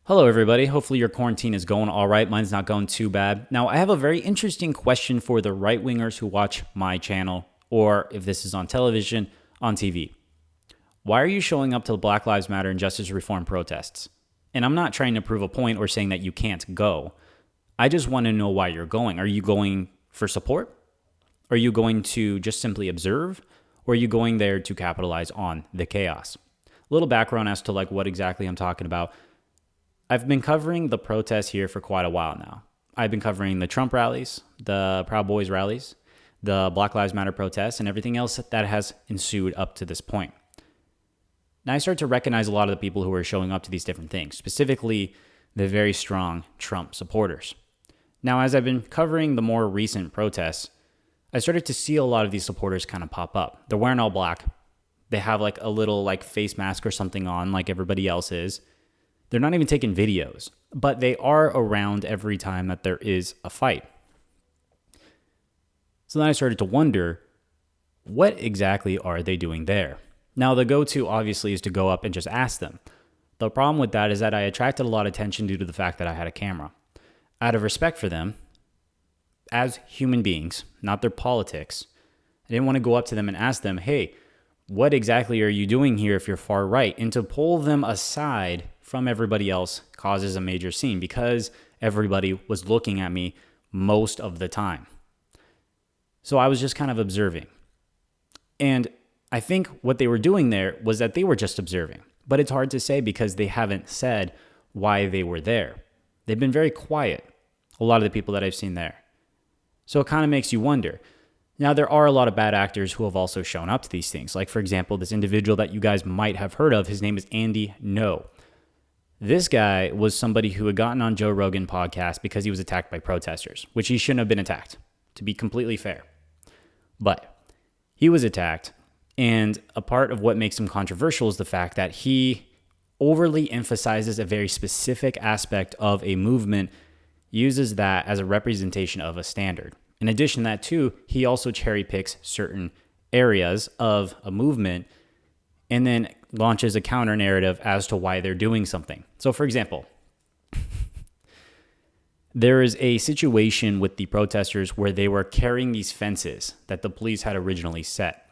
Hello, everybody. Hopefully your quarantine is going all right. Mine's not going too bad. Now, I have a very interesting question for the right-wingers who watch my channel, or if this is on television, on TV. Why are you showing up to the Black Lives Matter and justice reform protests? And I'm not trying to prove a point or saying that you can't go. I just want to know why you're going. Are you going for support? Are you going to just simply observe? Or are you going there to capitalize on the chaos? A little background as to what exactly I'm talking about. I've been covering the protests here for quite a while now. I've been covering the Trump rallies, the Proud Boys rallies, the Black Lives Matter protests, and everything else that has ensued up to this point. Now I start to recognize a lot of the people who are showing up to these different things, specifically the very strong Trump supporters. Now, as I've been covering the more recent protests, I started to see a lot of these supporters kind of pop up. They're wearing all black. They have a little face mask or something on like everybody else is. They're not even taking videos, but they are around every time that there is a fight. So then I started to wonder, what exactly are they doing there? Now, the go-to obviously is to go up and just ask them. The problem with that is that I attracted a lot of attention due to the fact that I had a camera. Out of respect for them, as human beings, not their politics, I didn't want to go up to them and ask them, hey, what exactly are you doing here if you're far right? And to pull them aside from everybody else causes a major scene because everybody was looking at me most of the time. So I was just kind of observing. And I think what they were doing there was that they were just observing. But it's hard to say because they haven't said why they were there. They've been very quiet, a lot of the people that I've seen there. So it kind of makes you wonder. Now, there are a lot of bad actors who have also shown up to these things. Like, for example, this individual that you guys might have heard of, his name is Andy No. This guy was somebody who had gotten on Joe Rogan podcast because he was attacked by protesters, which he shouldn't have been attacked, to be completely fair. But he was attacked, and a part of what makes him controversial is the fact that he overly emphasizes a very specific aspect of a movement, uses that as a representation of a standard. In addition to that, too, he also cherry picks certain areas of a movement and then launches a counter narrative as to why they're doing something. So, for example, there is a situation with the protesters where they were carrying these fences that the police had originally set.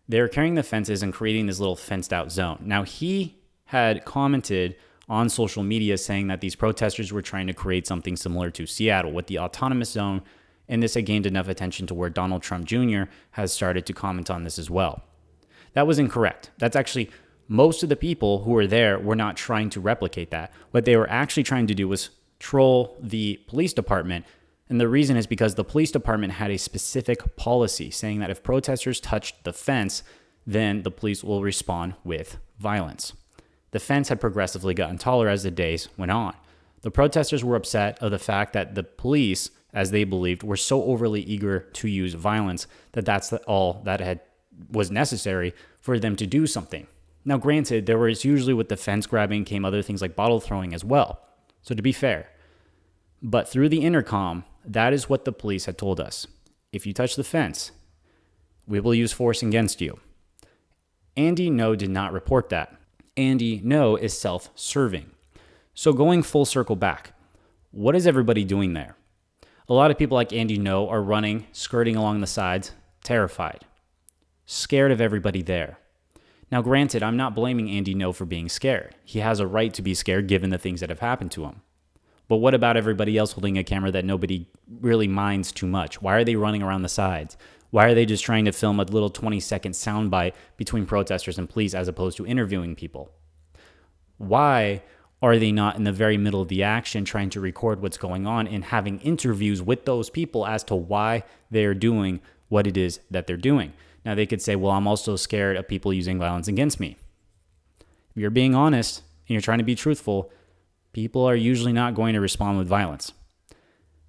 They were carrying the fences and creating this little fenced out zone. Now, he had commented on social media saying that these protesters were trying to create something similar to Seattle with the autonomous zone, and this had gained enough attention to where Donald Trump Jr. has started to comment on this as well. That was incorrect. That's actually, most of the people who were there were not trying to replicate that. What they were actually trying to do was troll the police department. And the reason is because the police department had a specific policy saying that if protesters touched the fence, then the police will respond with violence. The fence had progressively gotten taller as the days went on. The protesters were upset of the fact that the police, as they believed, were so overly eager to use violence that that's all that was necessary for them to do something. Now, granted, there was usually with the fence grabbing came other things like bottle throwing as well. So to be fair, but through the intercom, that is what the police had told us. If you touch the fence, we will use force against you. Andy No did not report that. Andy No is self-serving. So going full circle back, what is everybody doing there? A lot of people like Andy No are running, skirting along the sides, terrified, scared of everybody there. Now, granted, I'm not blaming Andy No for being scared. He has a right to be scared given the things that have happened to him. But what about everybody else holding a camera that nobody really minds too much? Why are they running around the sides? Why are they just trying to film a little 20-second soundbite between protesters and police as opposed to interviewing people? Why are they not in the very middle of the action trying to record what's going on and having interviews with those people as to why they're doing what it is that they're doing? Now, they could say, well, I'm also scared of people using violence against me. If you're being honest and you're trying to be truthful, people are usually not going to respond with violence.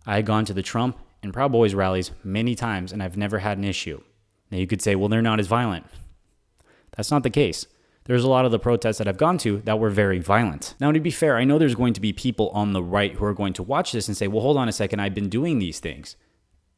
I had gone to the Trump and Proud Boys rallies many times, and I've never had an issue. Now, you could say, well, they're not as violent. That's not the case. There's a lot of the protests that I've gone to that were very violent. Now, to be fair, I know there's going to be people on the right who are going to watch this and say, well, hold on a second, I've been doing these things.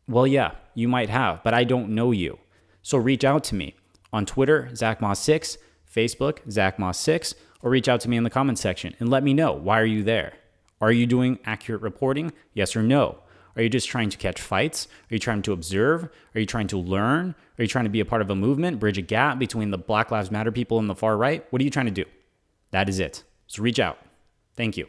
Well, yeah, you might have, but I don't know you. So reach out to me on Twitter, ZachMoss6, Facebook, ZachMoss6, or reach out to me in the comments section and let me know, why are you there? Are you doing accurate reporting? Yes or no? Are you just trying to catch fights? Are you trying to observe? Are you trying to learn? Are you trying to be a part of a movement, bridge a gap between the Black Lives Matter people and the far right? What are you trying to do? That is it. So reach out. Thank you.